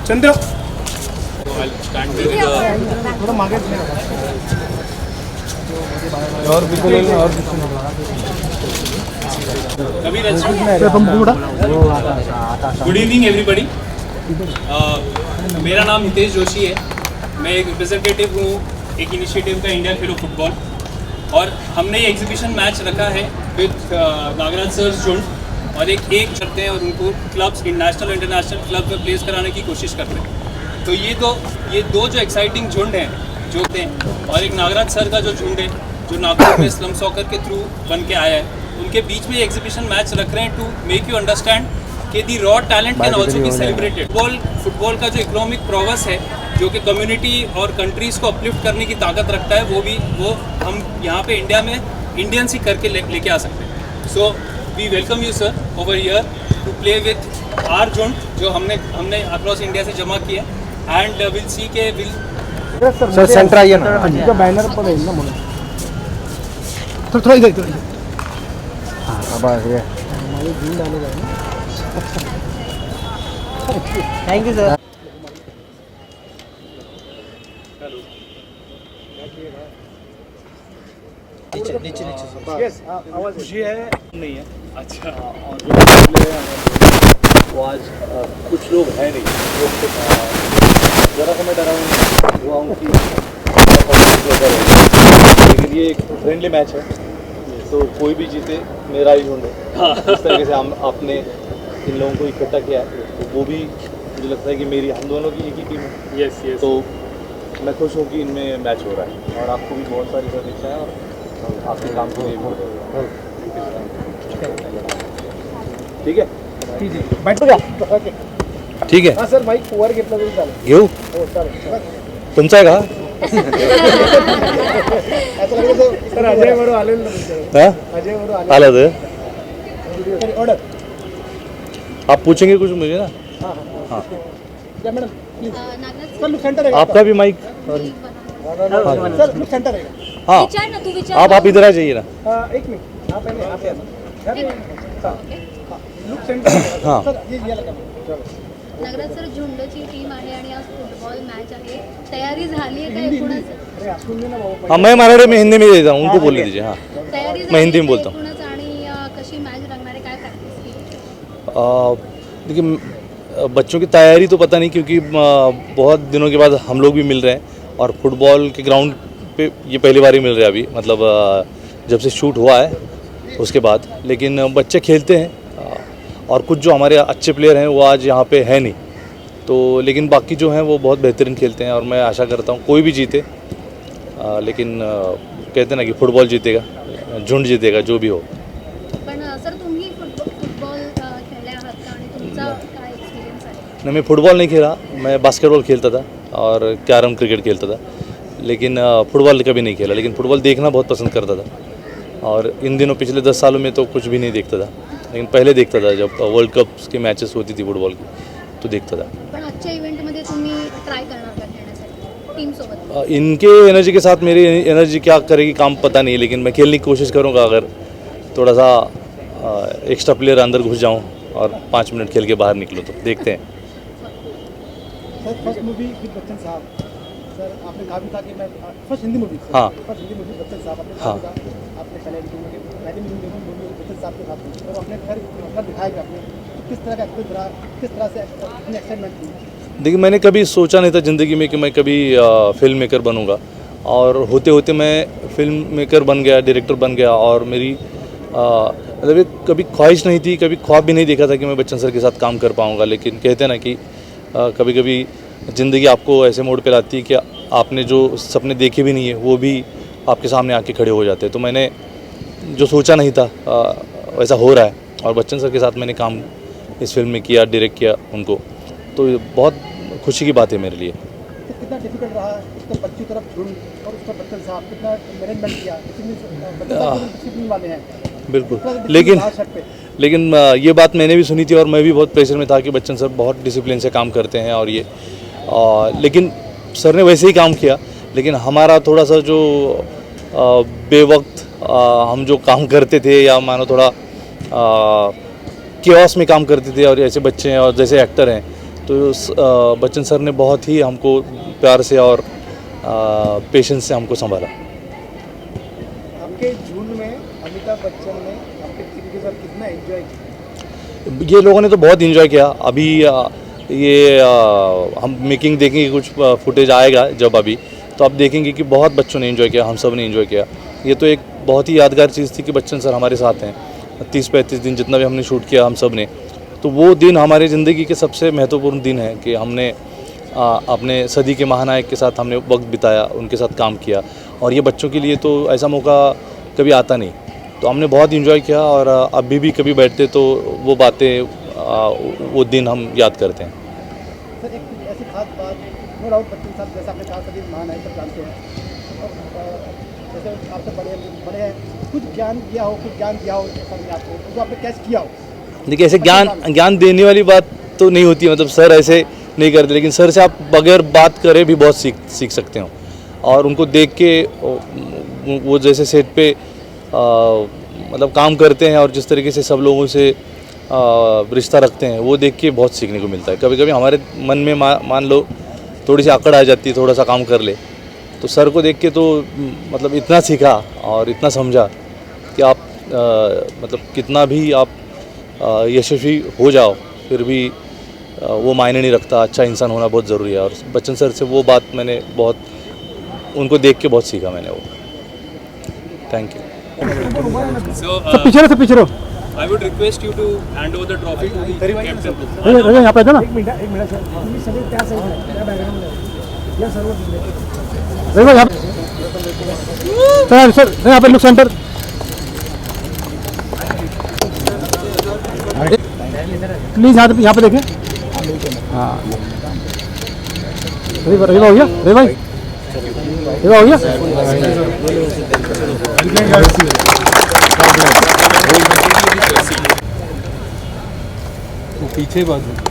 चंद्र थोड़ा मागे और बिल्कुल और गुड इवनिंग एवरीबॉडी। मेरा नाम हितेश जोशी है। मैं एक रिप्रेजेंटेटिव हूँ एक इनिशिएटिव का इंडिया खेलो फुटबॉल, और हमने ये एग्जीबिशन मैच रखा है विद नागराज सर झुंड, और एक करते हैं और उनको क्लब्स नेशनल इंटरनेशनल क्लब में प्लेस कराने की कोशिश करते हैं। तो ये दो जो एक्साइटिंग झुंड हैं जो थे, और एक नागराज सर का जो झुंड है जो नागपुर में स्लम सॉकर के थ्रू बन के आया है, उनके बीच में एग्जीबिशन मैच रख रहे हैं टू मेक यू अंडरस्टैंड कि the raw talent can also be celebrated. Football का जो इकोनॉमिक प्रोग्रेस है जो कि कम्युनिटी और कंट्रीज को अपलिफ्ट करने की ताकत रखता है, वो हम यहाँ पे इंडिया में इंडियंस ही करके लेके आ सकते हैं। So we welcome you sir over here to play with our झुंड जो हमने अक्रॉस इंडिया से जमा किया, एंड विल सी के विल सर सेंटर आइए ना, बैनर पर ना मुझे थोड़ा इधर हाँ बस ये हमारे झुंड डाले जाए। Thank you sir. नीचे यस आवाज खुशी है नहीं है। अच्छा, और जो पिछले वो आज कुछ लोग हैं नहीं, ज़रा सा मैं डरा हुआ हूँ कि लेकिन ये एक फ्रेंडली मैच है, तो कोई भी जीते मेरा ही झुंड है। इस तरीके से आपने इन लोगों को इकट्ठा किया है, तो वो भी मुझे लगता है कि हम दोनों की एक ही टीम है। Yes yes. तो मैं खुश हूँ कि इनमें मैच हो रहा है, और आपको भी बहुत सारी शुभेच्छा है, और आपके काम को ठीक है बैठ जा ओके ठीक आहे. हाँ सर माईक वर घेतला तरी चालेल. घेऊ हो चालेल. तुमचा आहे का? सर अजय बरोबर आलेलं ना तुमच्याकडे. हाँ अजय बरोबर आला था. ऑर्डर आप पूछेंगे कुछ मुझे ना. हाँ हाँ या madam please sir look centre है आपका भी माइक. सर लुक सेंटर है. हाँ विचार ना तू विचार. आप इधर आ जाइए ना. एक मिनट आप पहले आप लुक सेंटर. हाँ सर ये लगा चलो. नगरात सर झुंडची टीम आहे आणि आज फुटबॉल मॅच आहे. तयारी झाली आहे का एकूणच? अरे असून दे ना बाबा. हाँ मैं मराठी में हिंदी में देता हूँ, उनको बोलने दीजिए. हाँ तयारी मैं हिंदी में बोलता हूँ. एकूणच आणि कशी मॅच रंगणार आहे, काय प्रॅक्टिस केली? देखिए बच्चों की तैयारी तो पता नहीं, क्योंकि बहुत दिनों के बाद हम लोग भी मिल रहे हैं, और फुटबॉल के ग्राउंड पे ये पहली बार ही मिल रहे हैं अभी, मतलब जब से शूट हुआ है उसके बाद. लेकिन बच्चे खेलते हैं, और कुछ जो हमारे अच्छे प्लेयर हैं वो आज यहाँ पे है नहीं, तो लेकिन बाकी जो हैं वो बहुत बेहतरीन खेलते हैं, और मैं आशा करता हूँ कोई भी जीते. लेकिन कहते हैं ना कि फुटबॉल जीतेगा, झुंड जीतेगा, जो भी हो. पण सर तुम्ही फुटबॉल खेळले आहात का आणि तुमचा काय एक्सपिरियन्स आहे? नहीं, मैं फुटबॉल नहीं खेला, मैं बास्केटबॉल खेलता था और कैरम क्रिकेट खेलता था, लेकिन फुटबॉल कभी नहीं खेला. लेकिन फुटबॉल देखना बहुत पसंद करता था, और इन दिनों पिछले 10 सालों में तो कुछ भी नहीं देखता था, लेकिन पहले देखता था जब वर्ल्ड कप की मैचेस होती थी फुटबॉल की, तो देखता था. पण आजच्या इव्हेंटमध्ये तुम्ही ट्राय करणार का खेळण्यासाठी टीम सोबत? इनके एनर्जी के साथ मेरी एनर्जी क्या करेगी काम पता नहीं, लेकिन मैं खेलने की कोशिश करूँगा. अगर थोड़ा सा एक्स्ट्रा प्लेयर अंदर घुस जाऊँ और 5 मिनट खेल के बाहर निकलूँ, तो देखते हैं. Sir first movie with Bachchan साहब. सर आपने कहा भी था कि मैं फर्स्ट हिंदी मूवी. हाँ फर्स्ट हिंदी मूवी बच्चन साहब आपने हाँ. कहा आपने पहले एडिटिंग में पहली मूवी बच्चन साहब के साथ की, और अपने घर मतलब दिखाएगा आपने किस तरह का एक्सपीरियंस रहा, किस तरह से अपनी एक्साइटमेंट थी. देखिए मैंने कभी सोचा नहीं था ज़िंदगी में कि मैं कभी फिल्म मेकर बनूंगा, और होते होते मैं फिल्म मेकर बन गया, डायरेक्टर बन गया. और मेरी मतलब एक कभी ख्वाहिश नहीं थी, कभी ख्वाब भी नहीं देखा था कि मैं बच्चन सर के साथ काम कर पाऊंगा. लेकिन कहते हैं ना कि कभी कभी ज़िंदगी आपको ऐसे मोड़ पे लाती है कि आपने जो सपने देखे भी नहीं है वो भी आपके सामने आके खड़े हो जाते हैं. तो मैंने जो सोचा नहीं था वैसा हो रहा है, और बच्चन सर के साथ मैंने काम इस फिल्म में किया, डायरेक्ट किया उनको, तो बहुत खुशी की बात है मेरे लिए. कितना डिफिकल्ट रहा, एक तो बच्ची तरफ झुंड और उस पर बच्चन साहब कितना मैनेजमेंट किया, डिसिप्लिन वाले हैं बिल्कुल। लेकिन ये बात मैंने भी सुनी थी और मैं भी बहुत प्रेशर में था कि बच्चन सर बहुत डिसिप्लिन से काम करते हैं और ये लेकिन सर ने वैसे ही काम किया। लेकिन हमारा थोड़ा सा जो बेवक्त हम जो काम करते थे या मानो थोड़ा केओस में काम करते थे और ऐसे बच्चे हैं और जैसे एक्टर हैं, तो बच्चन सर ने बहुत ही हमको प्यार से और पेशेंस से हमको संभाला। आपके झुंड में अमिताभ बच्चन ने आपके किसी के साथ कितना एंजॉय किया? ये लोगों ने तो बहुत इन्जॉय किया। अभी ये हम मेकिंग देखेंगे, कुछ फुटेज आएगा जब अभी, तो आप देखेंगे कि बहुत बच्चों ने इन्जॉय किया, हम सब ने इन्जॉय किया। ये तो एक बहुत ही यादगार चीज़ थी कि बच्चन सर हमारे साथ हैं 30-35 दिन जितना भी हमने शूट किया हम सब ने, तो वो दिन हमारी ज़िंदगी के सबसे महत्वपूर्ण दिन है कि हमने अपने सदी के महानायक के साथ हमने वक्त बिताया, उनके साथ काम किया। और ये बच्चों के लिए तो ऐसा मौका कभी आता नहीं, तो हमने बहुत इन्जॉय किया। और अभी भी कभी बैठते तो वो बातें, वो दिन हम याद करते हैं। सर एक ऐसी खास बात, नो डाउट बच्चन साहब जैसा आपने कहा सभी महानायक सब जानते हैं, और जैसे आपसे बड़े हैं, कुछ ज्ञान दिया हो सर ने आपको, जो आपने कैच किया हो? देखिए, ऐसे ज्ञान देने वाली बात तो नहीं होती है, मतलब सर ऐसे नहीं करते, लेकिन सर से आप बगैर बात करे भी बहुत सीख सकते हो। और उनको देख के वो जैसे सेट पे मतलब काम करते हैं और जिस तरीके से सब लोगों से रिश्ता रखते हैं, वो देख के बहुत सीखने को मिलता है। कभी कभी हमारे मन में मान लो थोड़ी सी आकड़ आ जाती है, थोड़ा सा काम कर ले, तो सर को देख के तो मतलब इतना सीखा और इतना समझा कि आप मतलब कितना भी आप यशस्वी हो जाओ, फिर भी वो मायने नहीं रखता, अच्छा इंसान होना बहुत ज़रूरी है। और बच्चन सर से वो बात मैंने बहुत, उनको देख के बहुत सीखा मैंने वो। Thank you. So, पीछे रहो। I would request you to hand over the trophy to the captain. यहाँ पे ना, एक मिनट सर यहाँ पे लुक सेंटर। प्लीज यहाँ पे देखें। हाँ रेवा हो गया, रेवा हो गया। पीछे बाजू